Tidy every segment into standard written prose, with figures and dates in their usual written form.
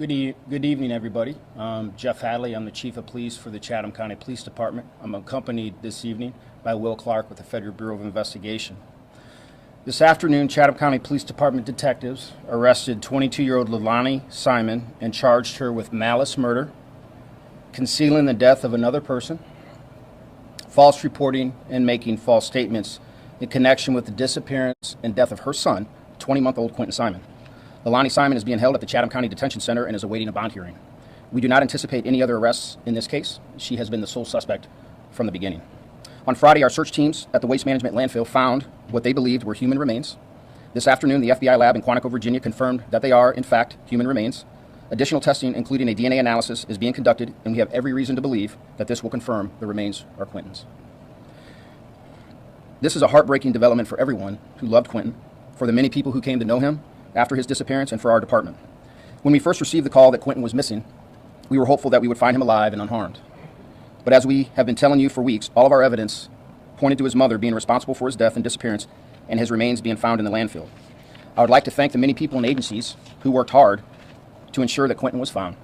Good evening, everybody. Jeff Hadley. I'm the Chief of Police for the Chatham County Police Department. I'm accompanied this evening by Will Clark with the Federal Bureau of Investigation. This afternoon, Chatham County Police Department detectives arrested 22-year-old Leilani Simon and charged her with malice murder, concealing the death of another person, false reporting, and making false statements in connection with the disappearance and death of her son, 20-month-old Quentin Simon. Leilani Simon is being held at the Chatham County Detention Center and is awaiting a bond hearing. We do not anticipate any other arrests in this case. She has been the sole suspect from the beginning. On Friday, our search teams at the Waste Management landfill found what they believed were human remains. This afternoon, the FBI lab in Quantico, Virginia confirmed that they are, in fact, human remains. Additional testing, including a DNA analysis, is being conducted, and we have every reason to believe that this will confirm the remains are Quentin's. This is a heartbreaking development for everyone who loved Quentin, for the many people who came to know him after his disappearance, and for our department. When we first received the call that Quentin was missing, we were hopeful that we would find him alive and unharmed. But as we have been telling you for weeks, all of our evidence pointed to his mother being responsible for his death and disappearance and his remains being found in the landfill. I would like to thank the many people and agencies who worked hard to ensure that Quentin was found,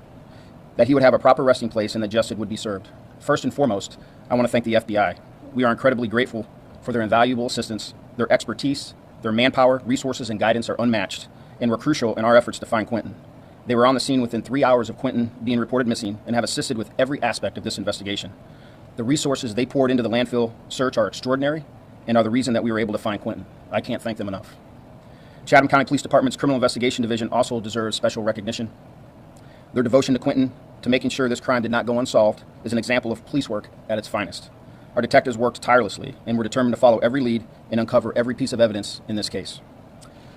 that he would have a proper resting place, and that justice would be served. First and foremost, I want to thank the FBI. We are incredibly grateful for their invaluable assistance. Their expertise, their manpower, resources, and guidance are unmatched and were crucial in our efforts to find Quentin. They were on the scene within 3 hours of Quentin being reported missing and have assisted with every aspect of this investigation. The resources they poured into the landfill search are extraordinary and are the reason that we were able to find Quentin. I can't thank them enough. Chatham County Police Department's Criminal Investigation Division also deserves special recognition. Their devotion to Quentin, to making sure this crime did not go unsolved, is an example of police work at its finest. Our detectives worked tirelessly and were determined to follow every lead and uncover every piece of evidence in this case.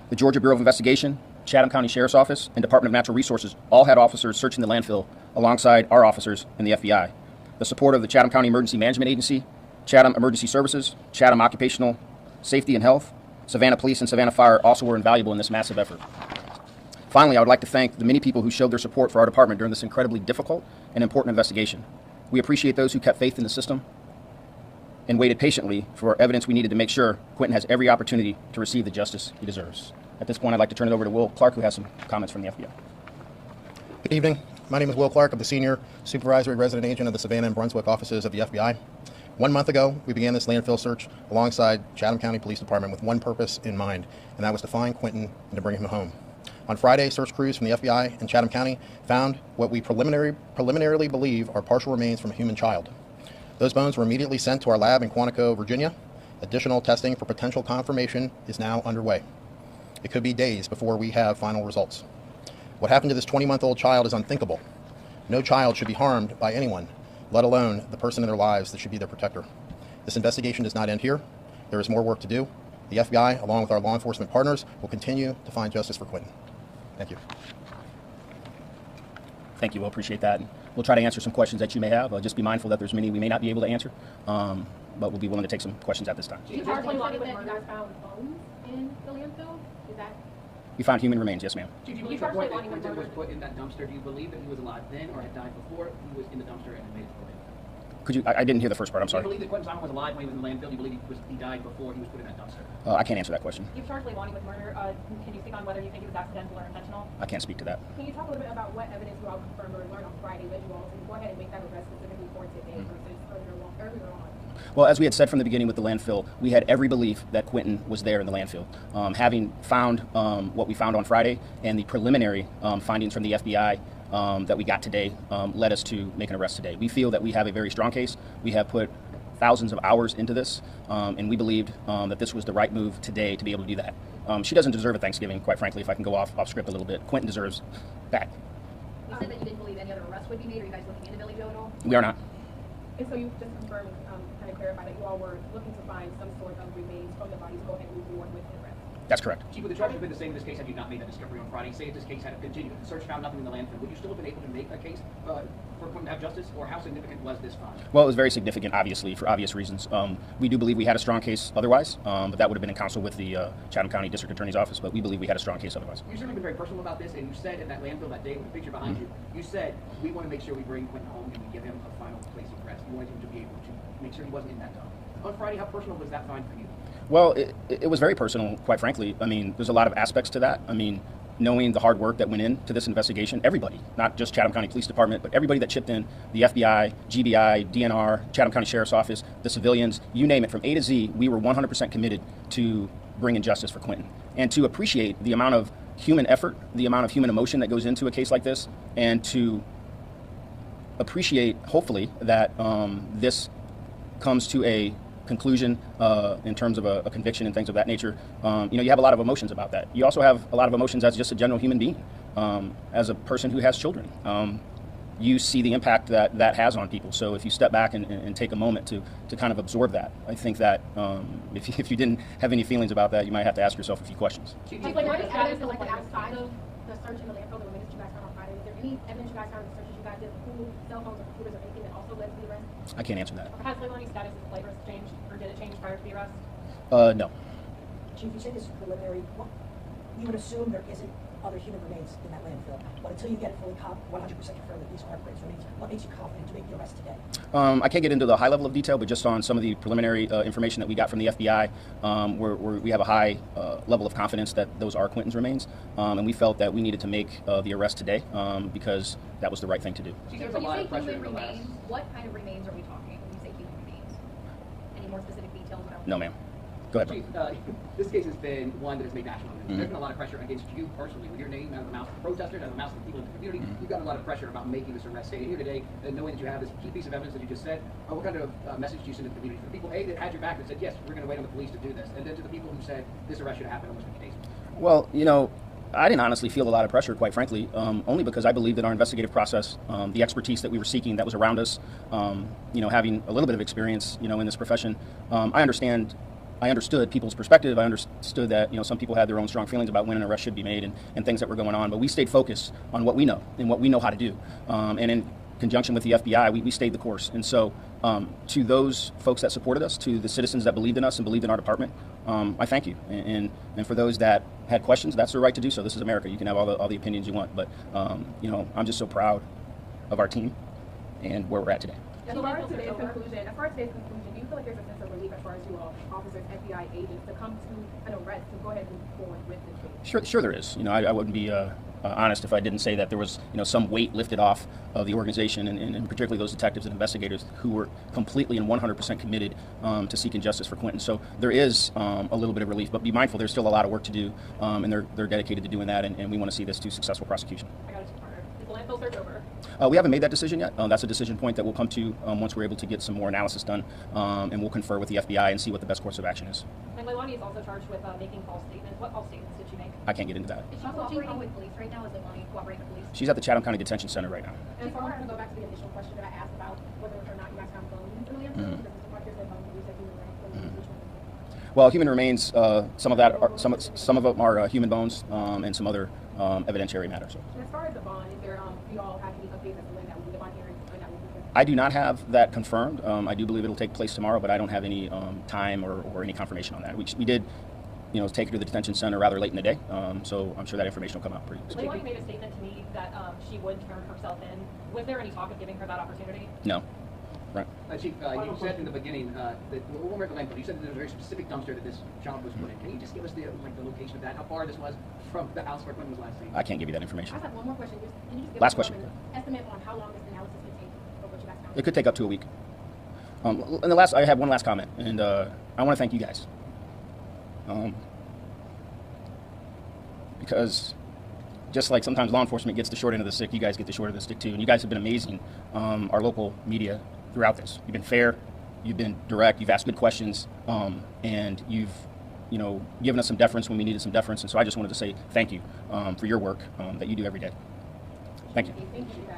The Georgia Bureau of Investigation, Chatham County Sheriff's Office, and Department of Natural Resources all had officers searching the landfill alongside our officers in the FBI. The support of the Chatham County Emergency Management Agency, Chatham Emergency Services, Chatham Occupational Safety and Health, Savannah Police, and Savannah Fire also were invaluable in this massive effort. Finally, I would like to thank the many people who showed their support for our department during this incredibly difficult and important investigation. We appreciate those who kept faith in the system and waited patiently for evidence we needed to make sure Quentin has every opportunity to receive the justice he deserves. At this point, I'd like to turn it over to Will Clark, who has some comments from the FBI. Good evening. My name is Will Clark. I'm the Senior Supervisory Resident Agent of the Savannah and Brunswick offices of the FBI. 1 month ago, we began this landfill search alongside Chatham County Police Department with one purpose in mind, and that was to find Quentin and to bring him home. On Friday, search crews from the FBI and Chatham County found what we preliminarily believe are partial remains from a human child. Those bones were immediately sent to our lab in Quantico, Virginia. Additional testing for potential confirmation is now underway. It could be days before we have final results. What happened to this 20-month-old child is unthinkable. No child should be harmed by anyone, let alone the person in their lives that should be their protector. This investigation does not end here. There is more work to do. The FBI, along with our law enforcement partners, will continue to find justice for Quentin. Thank you. Thank you, Will. Appreciate that. We'll try to answer some questions that you may have. Just be mindful that there's many we may not be able to answer, but we'll be willing to take some questions at this time. You guys found bones in the landfill? Is that? We found human remains, yes, ma'am. Do you believe that Quentin was put in that dumpster? Do you believe that he was alive then or had died before he was in the dumpster and had made it to the landfill? Could you? I didn't hear the first part. I'm sorry. Do you believe that Quentin Simon was alive when he was in the landfill? Do you believe he died before he was put in that dumpster? I can't answer that question. You've charged Leilani with murder. Can you speak on whether you think it was accidental or intentional? I can't speak to that. Can you talk a little bit about what evidence you all confirmed or learned on Friday that you all can go ahead and make that arrest specifically for today versus earlier on? Well, as we had said from the beginning with the landfill, we had every belief that Quentin was there in the landfill. Having found what we found on Friday and the preliminary findings from the FBI that we got today led us to make an arrest today. We feel that we have a very strong case. We have put thousands of hours into this, and we believed that this was the right move today to be able to do that. She doesn't deserve a Thanksgiving, quite frankly, if I can go off script a little bit. Quentin deserves that. You said that you didn't believe any other arrests would be made. Are you guys looking into Billy Joe at all? We are not. And so you just confirmed, kind of clarify that you all were looking to find some sort of remains from the bodies. Go ahead and move forward with the arrest. That's correct. Chief, would the charge have been the same in this case had you not made that discovery on Friday? Say if this case had continued, the search found nothing in the landfill, would you still have been able to make a case for Quentin to have justice, or how significant was this find? Well, it was very significant, obviously, for obvious reasons. We do believe we had a strong case otherwise, but that would have been in counsel with the Chatham County District Attorney's Office, but we believe we had a strong case otherwise. You've certainly been very personal about this, and you said in that landfill that day with the picture behind you, you said, we want to make sure we bring Quentin home and we give him a final place of rest. You wanted him to be able to make sure he wasn't in that dump. On Friday, how personal was that find for you? Well, it was very personal, quite frankly. I mean, there's a lot of aspects to that. I mean, knowing the hard work that went into this investigation, everybody, not just Chatham County Police Department, but everybody that chipped in, the FBI, GBI, DNR, Chatham County Sheriff's Office, the civilians, you name it, from A to Z, we were 100% committed to bringing justice for Quentin. And to appreciate the amount of human effort, the amount of human emotion that goes into a case like this, and to appreciate, hopefully, that this comes to a conclusion in terms of a conviction and things of that nature. You have a lot of emotions about that. You also have a lot of emotions as just a general human being, as a person who has children. You see the impact that has on people. So if you step back and take a moment to kind of absorb that, I think that if you didn't have any feelings about that, you might have to ask yourself a few questions. Has Leilani status collected outside of the search in the landfill, the remains that you guys found on Friday? Is there any evidence you guys found in the searches you guys did, pool, cell phones, or computers, or anything that also led to the arrest? I can't answer that. Has Leilani's status as a flight risk changed, or did it change prior to the arrest? No. Chief, you say this is preliminary. You would assume there isn't other human remains in that landfill, but until you get it fully 100% confirmed that these are Quentin's remains, what makes you confident to make the arrest today? I can't get into the high level of detail, but just on some of the preliminary information that we got from the FBI, we have a high level of confidence that those are Quentin's remains, and we felt that we needed to make the arrest today because that was the right thing to do. See, So there's a when you lot say of pressure human in the last. remains, what kind of remains are we talking when you say human remains? Any more specific details about No, ma'am. Go ahead, Chief, bro. this case has been one that has made national news. There's been a lot of pressure against you personally, with your name out of the mouths of the protesters, out of the mouths of the people in the community. You've got a lot of pressure about making this arrest. Standing here today, and knowing that you have this key piece of evidence that you just said, what kind of message do you send to the community? For the people, A, that had your back and said, yes, we're going to wait on the police to do this, and then to the people who said this arrest should happen almost 50 days. Well, I didn't honestly feel a lot of pressure, quite frankly, only because I believe that our investigative process, the expertise that we were seeking that was around us, having a little bit of experience, in this profession, I understood people's perspective. I understood that some people had their own strong feelings about when an arrest should be made and things that were going on. But we stayed focused on what we know and what we know how to do. And in conjunction with the FBI, we stayed the course. And so to those folks that supported us, to the citizens that believed in us and believed in our department, I thank you. And for those that had questions, that's their right to do so. This is America. You can have all the opinions you want. But, I'm just so proud of our team and where we're at today. As far as today's conclusion, do you feel like there's a sense of relief as far as you all, officers, FBI agents, to come to an arrest, to go ahead and move forward with the case? Sure there is. I wouldn't be honest if I didn't say that there was some weight lifted off of the organization and particularly those detectives and investigators who were completely and 100% committed to seeking justice for Quentin. So there is a little bit of relief, but be mindful there's still a lot of work to do, and they're dedicated to doing that, and we want to see this to successful prosecution. I got a two-parter. Is the landfill search over? We haven't made that decision yet. That's a decision point that we'll come to once we're able to get some more analysis done, and we'll confer with the FBI and see what the best course of action is. And Leilani is also charged with making false statements. What false statements did she make? I can't get into that. Is she cooperating with police right now? Is Leilani cooperating with police? She's at the Chatham County Detention Center right now. And as far as to go back to the initial question that I asked about whether or not you guys found bones in the landfill, because Mr. Parker said bones, you said human remains, which one? Well, human remains. Some of them are human bones, and some other evidentiary matters. And as far as the bond, is there, do you all have any updates as to when that will be the bond hearing, when that will be? I do not have that confirmed. I do believe it'll take place tomorrow, but I don't have any time or any confirmation on that. We did, take her to the detention center rather late in the day, so I'm sure that information will come out pretty soon. Leilani made a statement to me that she would turn herself in. Was there any talk of giving her that opportunity? No. Right. Chief, you said in the beginning that we'll remember the landfill. You said that there was a very specific dumpster that this child was put in. Can you just give us the location of that? How far this was from the house where Quentin was last seen? I can't give you that I information. just have one more question. Can you just give Last us question. an estimate on how long this analysis could take for what you guys found? It could take up to a week. And I have one last comment, and I want to thank you guys. Because just like sometimes law enforcement gets the short end of the stick, you guys get the short end of the stick too. And you guys have been amazing, our local media, throughout this. You've been fair, you've been direct, you've asked good questions, and you've given us some deference when we needed some deference. And so I just wanted to say thank you for your work that you do every day. Thank you. Thank you, guys.